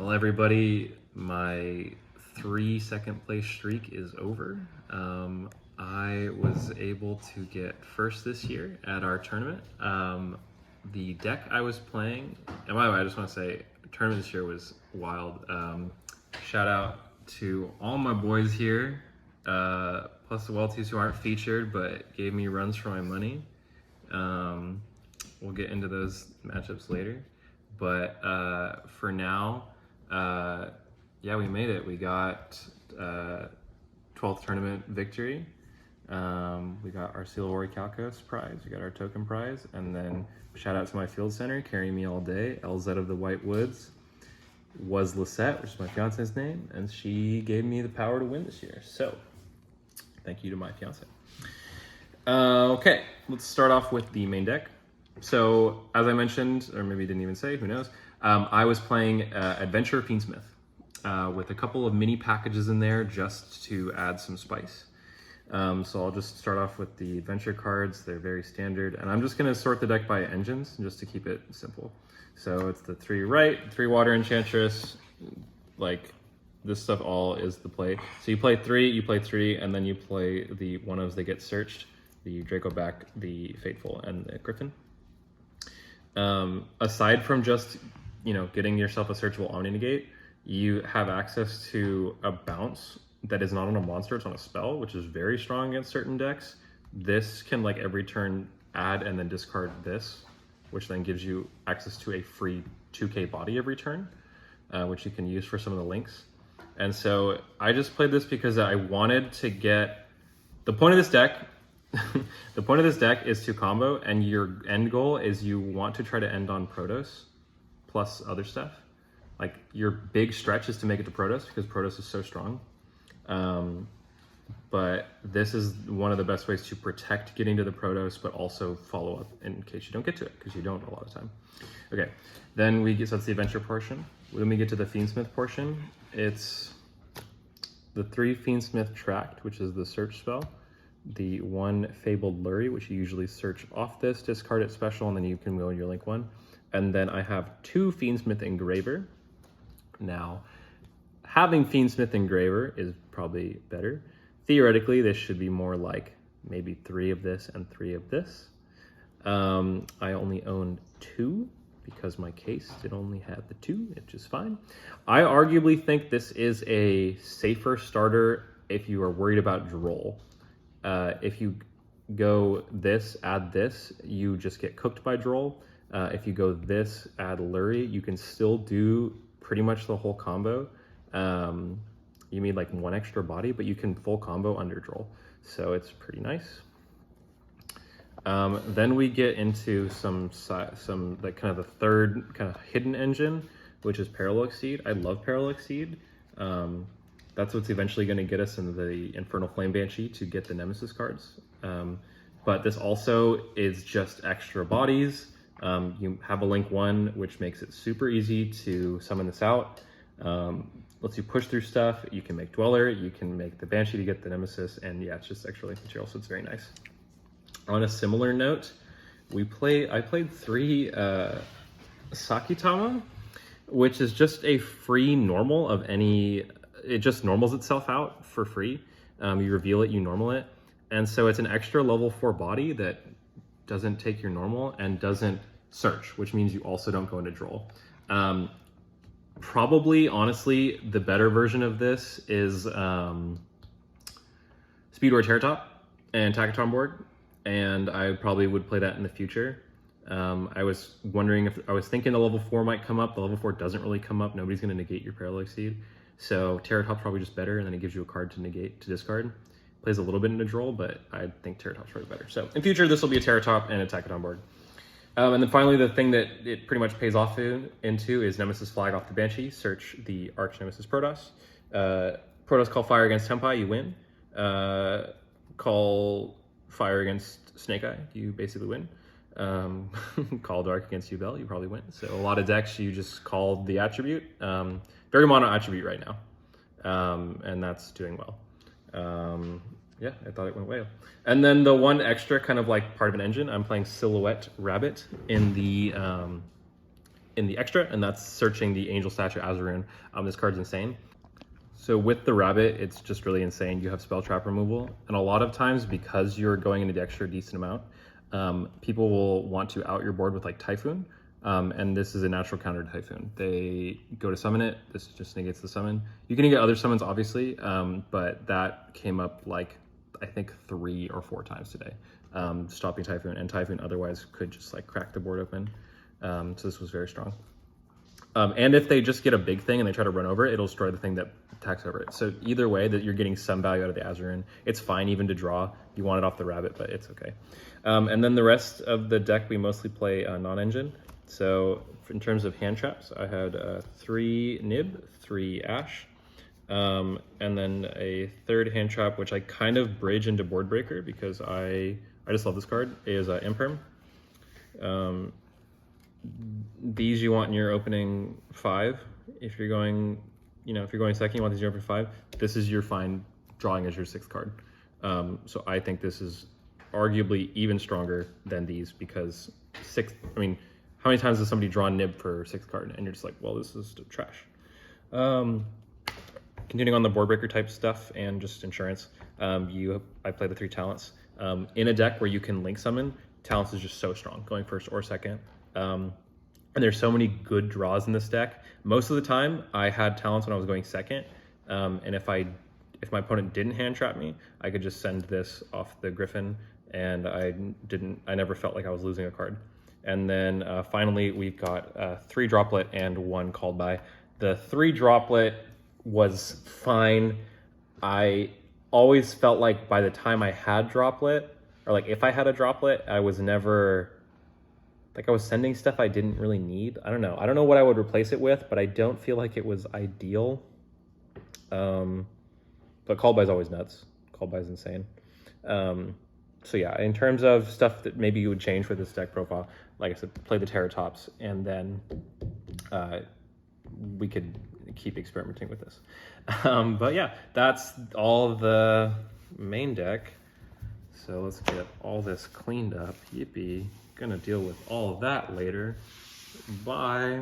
Well, everybody, my 3 second place streak is over. I was able to get first this year at our tournament. The deck I was playing, and by the way, I just want to say, the tournament this year was wild. Shout out to all my boys here, plus the Welties who aren't featured but gave me runs for my money. We'll get into those matchups later. But for now, yeah, we made it. We got 12th tournament victory. We got our Seal Calcos prize. We got our token prize. And then shout out to my field center, carrying me all day, LZ of the White Woods, was Lisette, which is my fiance's name. And she gave me the power to win this year. So thank you to my fiance. Okay, let's start off with the main deck. So, as I mentioned, or maybe didn't even say, who knows, I was playing Adventure Fiendsmith with a couple of mini packages in there just to add some spice. So I'll just start off with the Adventure cards. They're very standard. And I'm just going to sort the deck by engines just to keep it simple. So it's the 3 right, 3 water enchantress, like this stuff all is the play. So you play 3, and then you play the one-ofs that get searched, the Dracoback, the Fateful, and the Griffin. Aside from just, getting yourself a searchable Omni Negate, you have access to a bounce that is not on a monster, it's on a spell, which is very strong against certain decks. This can, every turn, add and then discard this, which then gives you access to a free 2k body every turn, which you can use for some of the links. And so I just played this because I wanted to get... The point of this deck is to combo, and your end goal is you want to try to end on Protoss plus other stuff. Like, your big stretch is to make it to Protoss because Protoss is so strong. But this is one of the best ways to protect getting to the Protoss, but also follow up in case you don't get to it, because you don't a lot of time. Okay, then so that's the adventure portion. When we get to the Fiendsmith portion, it's the 3 Fiendsmith Tract, which is the search spell. The 1 Fabled Lurie, which you usually search off this, discard it special, and then you can go in your link 1. And then I have 2 Fiendsmith Engraver. Now, having Fiendsmith Engraver is probably better. Theoretically, this should be more like maybe 3 of this and 3 of this. I only owned 2 because my case did only have the 2, which is fine. I arguably think this is a safer starter if you are worried about Droll. If you go this, add this, you just get cooked by Droll. If you go this, add Lurie, you can still do pretty much the whole combo. You need 1 extra body, but you can full combo under Droll. So it's pretty nice. Then we get into some kind of the third kind of hidden engine, which is Parallel Exceed. I love Parallel Exceed. That's what's eventually going to get us into the Infernal Flame Banshee to get the Nemesis cards. But this also is just extra bodies. You have a link 1, which makes it super easy to summon this out. Lets you push through stuff. You can make Dweller, you can make the Banshee to get the Nemesis, and yeah, it's just extra link material, so it's very nice. On a similar note, I played 3 Sakitama, which is just a free normal of any... It just normals itself out for free. You reveal it, you normal it. And so it's an extra level 4 body that doesn't take your normal and doesn't search, which means you also don't go into Droll. Probably, honestly, the better version of this is Speedway Terratop and Tacatron board. And I probably would play that in the future. I was wondering I was thinking the level 4 might come up. The level 4 doesn't really come up. Nobody's going to negate your Parallel Exceed. So Terratop's probably just better, and then it gives you a card to discard. Plays a little bit into Droll, but I think Terratop's probably better. So in future, this will be a Terratop and a Tacatron board. And then finally, the thing that it pretty much pays off into is Nemesis Flag off the Banshee. Search the Arch Nemesis Protoss. Protoss call fire against Tempai, you win. Call fire against Snake Eye, you basically win. Call Dark against Yubel, you probably win. So a lot of decks, you just call the attribute. Very mono attribute right now. And that's doing well. Yeah, I thought it went well. And then the one extra kind of part of an engine, I'm playing Silhouette Rabbit in the in the extra, and that's searching the Angel Statue Azaroon. This card's insane. So with the rabbit, it's just really insane. You have spell trap removal, and a lot of times because you're going into the extra decent amount, people will want to out your board with like Typhoon, and this is a natural counter to Typhoon. They go to summon it. This just negates the summon. You can get other summons, obviously, but that came up like I think 3 or 4 times today, stopping Typhoon, and Typhoon otherwise could just like crack the board open. So this was very strong. And if they just get a big thing and they try to run over it, it'll destroy the thing that attacks over it. So either way, that you're getting some value out of the Azaroon. It's fine even to draw. You want it off the rabbit, but it's okay. And then the rest of the deck, we mostly play non-engine. So in terms of hand traps, I had 3 Nib, 3 Ash, and then a third hand trap, which I kind of bridge into Board Breaker because I just love this card, is Imperm. These you want in your opening 5. If you're going, if you're going second, you want these in your opening 5. This is your fine drawing as your 6th card. So I think this is arguably even stronger than these because how many times has somebody drawn Nib for 6th card and you're just like, well, this is trash. Continuing on the board breaker type stuff and just insurance, I play the 3 talents. In a deck where you can link summon, talents is just so strong, going first or second. And there's so many good draws in this deck. Most of the time, I had talents when I was going second, and if my opponent didn't hand trap me, I could just send this off the Griffin, and I never felt like I was losing a card. And then finally, we've got 3 droplet and 1 called by. The 3 droplet was fine. I always felt like by the time I had droplet, or like if I had a droplet, I was never, like I was sending stuff I didn't really need. I don't know what I would replace it with, but I don't feel like it was ideal. But called by is always nuts. Called by is insane. So yeah, in terms of stuff that maybe you would change for this deck profile, like I said, play the Terratops, and then we could keep experimenting with this. But yeah, that's all the main deck. So let's get all this cleaned up. Yippee. Gonna deal with all of that later. Bye.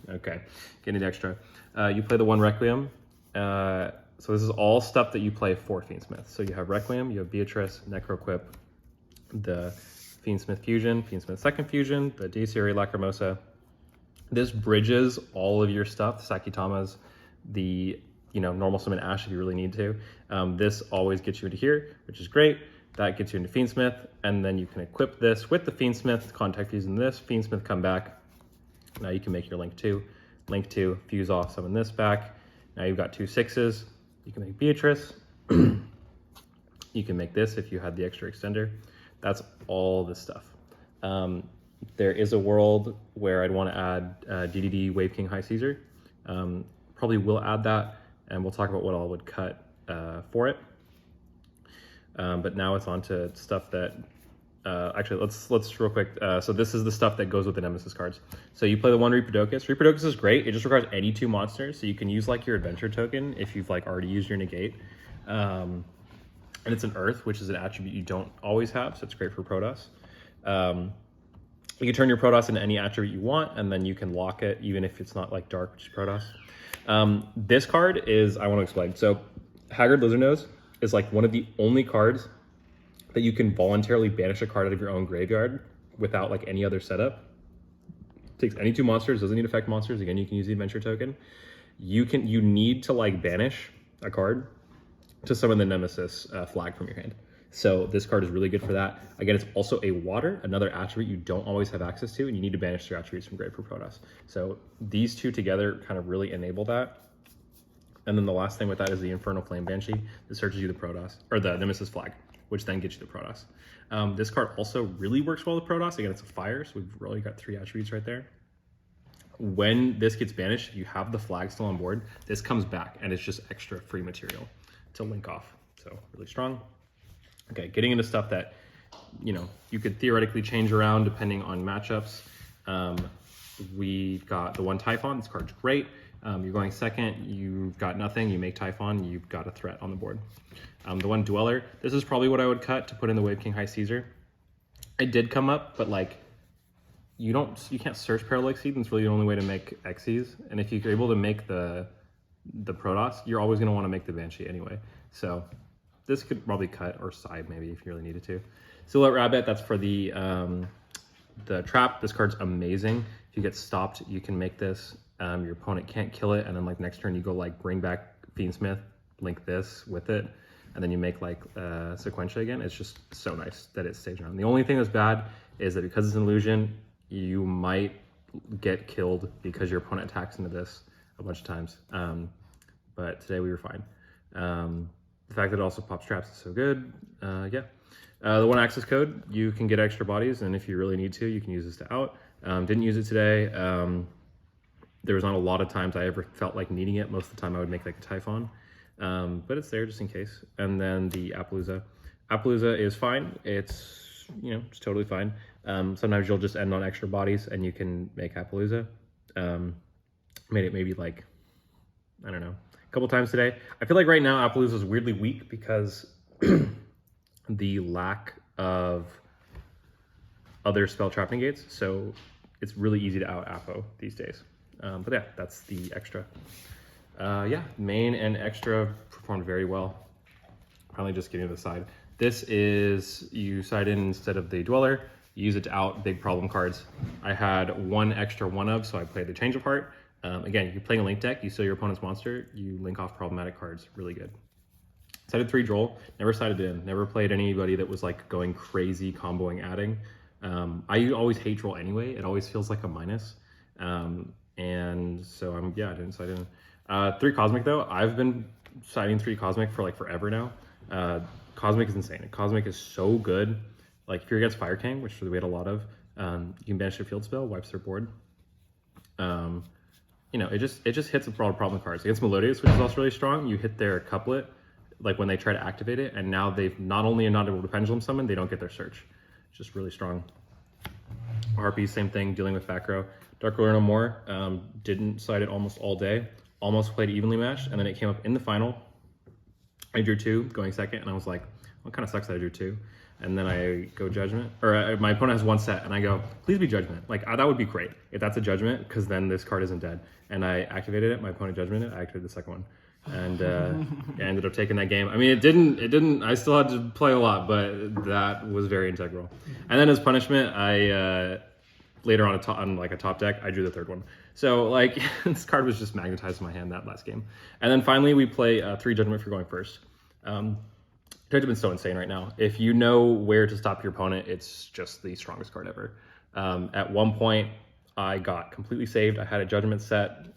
Okay, getting the extra. You play the 1 Requiem. So this is all stuff that you play for Fiendsmith. So you have Requiem, you have Beatrice, Necroquip, the Fiendsmith Fusion, Fiendsmith Second Fusion, the Dacieri Lacrimosa. This bridges all of your stuff, Sakitamas, the normal summon Ash if you really need to. This always gets you into here, which is great. That gets you into Fiendsmith, and then you can equip this with the Fiendsmith, contact using this, Fiendsmith come back. Now you can make your Link 2, fuse off, summon this back. Now you've got 2 6s. You can make Beatrice. You can make this if you had the extra extender. That's all this stuff. There is a world where I'd want to add DDD Wave King High Caesar. Probably will add that, and we'll talk about what I would cut for it. But now it's on to stuff that, actually, let's real quick. So this is the stuff that goes with the Nemesis cards. So you play the 1 Reproducus. Reproducus is great. It just requires any 2 monsters. So you can use like your adventure token if you've like already used your negate. And it's an earth, which is an attribute you don't always have. So it's great for Protoss. You can turn your Protoss into any attribute you want, and then you can lock it even if it's not like dark, which is Protoss. This card is, I want to explain. So Haggard Lizardnose is like one of the only cards that you can voluntarily banish a card out of your own graveyard without like any other setup. Takes any 2 monsters, doesn't need effect monsters. Again, you can use the adventure token. You need to like banish a card to summon the Nemesis flag from your hand. So this card is really good for that. Again, it's also a water, another attribute you don't always have access to, and you need to banish your attributes from grave for Protoss. So these 2 together kind of really enable that. And then the last thing with that is the Infernal Flame Banshee that searches you the Protoss, or the Nemesis flag, which then gets you the Protoss. This card also really works well with Protoss. Again, it's a fire, so we've really got 3 attributes right there. When this gets banished, if you have the flag still on board, this comes back, and it's just extra free material to link off. So really strong. Okay, getting into stuff that, you could theoretically change around depending on matchups. We've got the 1 Typhon. This card's great. You're going second, you've got nothing, you make Typhon, you've got a threat on the board. The 1 Dweller, this is probably what I would cut to put in the Wave King High Caesar. It did come up, but like, you can't search parallel exceed, and it's really the only way to make XCs. And if you're able to make the Protoss, you're always going to want to make the Banshee anyway. So this could probably cut or side maybe if you really needed to. Silhouette Rabbit, that's for the trap. This card's amazing. If you get stopped, you can make this. Your opponent can't kill it, and then like next turn you go like bring back Fiendsmith, link this with it, and then you make like Sequentia again. It's just so nice that it stays around. The only thing that's bad is that because it's an illusion, you might get killed because your opponent attacks into this a bunch of times. But today we were fine. The fact that it also pops traps is so good. Yeah. The one access code, you can get extra bodies, and if you really need to, you can use this to out. Didn't use it today. There was not a lot of times I ever felt like needing it. Most of the time I would make like a Typhon, but it's there just in case. And then the Appaloosa. Appaloosa is fine. It's, you know, it's totally fine. Sometimes you'll just end on extra bodies and you can make Appaloosa. Made it maybe like, I don't know, a couple times today. I feel like right now Appaloosa is weirdly weak because the lack of other spell trap negates. So it's really easy to out Appo these days. But yeah, that's the extra. Yeah, main and extra performed very well. Probably just getting to the side. This is, you side in instead of the Dweller, you use it to out big problem cards. I had one extra one of, so I played the Change of Heart. Again, you're playing a link deck, you steal your opponent's monster, you link off problematic cards, really good. Sided 3 Droll, never sided in, never played anybody that was like going crazy comboing adding. I always hate Droll anyway, it always feels like a minus. And so I didn't side in. 3 Cosmic though, I've been siding 3 Cosmic for like forever now. Cosmic is insane. Cosmic is so good. Like if you're against Fire King, which we had a lot of, you can banish a field spell, wipes their board. You know, it just hits a broad problem cards. Against Melodious, which is also really strong, you hit their couplet, like when they try to activate it, and now they've not only are not able to pendulum summon, they don't get their search. It's just really strong. Harpy, same thing, dealing with back row. Dark Lord No More, didn't side it almost all day. Almost played evenly matched, and then it came up in the final. I drew 2, going second, and I was like, well, it kind of sucks that I drew 2. And then I go Judgment, or my opponent has 1 set, and I go, please be Judgment. Like, that would be great if that's a Judgment, because then this card isn't dead. And I activated it, my opponent Judgmented, I activated the second one. And I ended up taking that game. I mean, it didn't, I still had to play a lot, but that was very integral. And then as punishment, I, later on like a top deck, I drew the 3rd one. So like this card was just magnetized in my hand that last game. And then finally we play 3 Judgment for going first. Judgment's so insane right now. If you know where to stop your opponent, it's just the strongest card ever. At one point I got completely saved. I had a Judgment set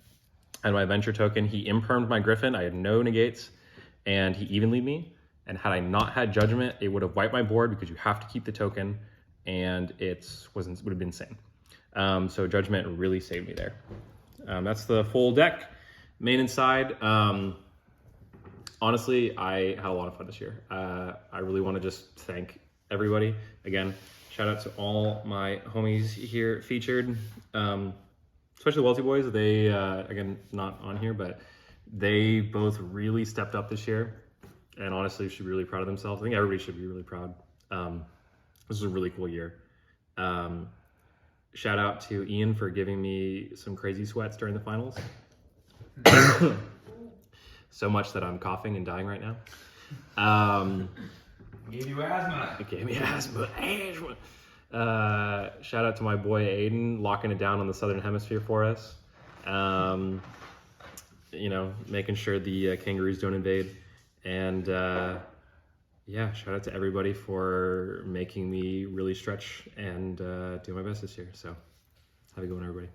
and my Adventure token. He impermed my Griffin. I had no negates and he evenly me. And had I not had Judgment, it would have wiped my board because you have to keep the token and it would have been insane. So Judgment really saved me there. That's the full deck, main and side. Honestly, I had a lot of fun this year. I really want to just thank everybody. Again, shout out to all my homies here featured, especially the Welty boys. They, again, not on here, but they both really stepped up this year and honestly should be really proud of themselves. I think everybody should be really proud. This is a really cool year. Shout out to Ian for giving me some crazy sweats during the finals. So much that I'm coughing and dying right now. Gave you asthma. It gave me asthma. Shout out to my boy Aiden, locking it down on the Southern Hemisphere for us. You know, making sure the kangaroos don't invade. And yeah, shout out to everybody for making me really stretch and do my best this year. So have a good one, everybody.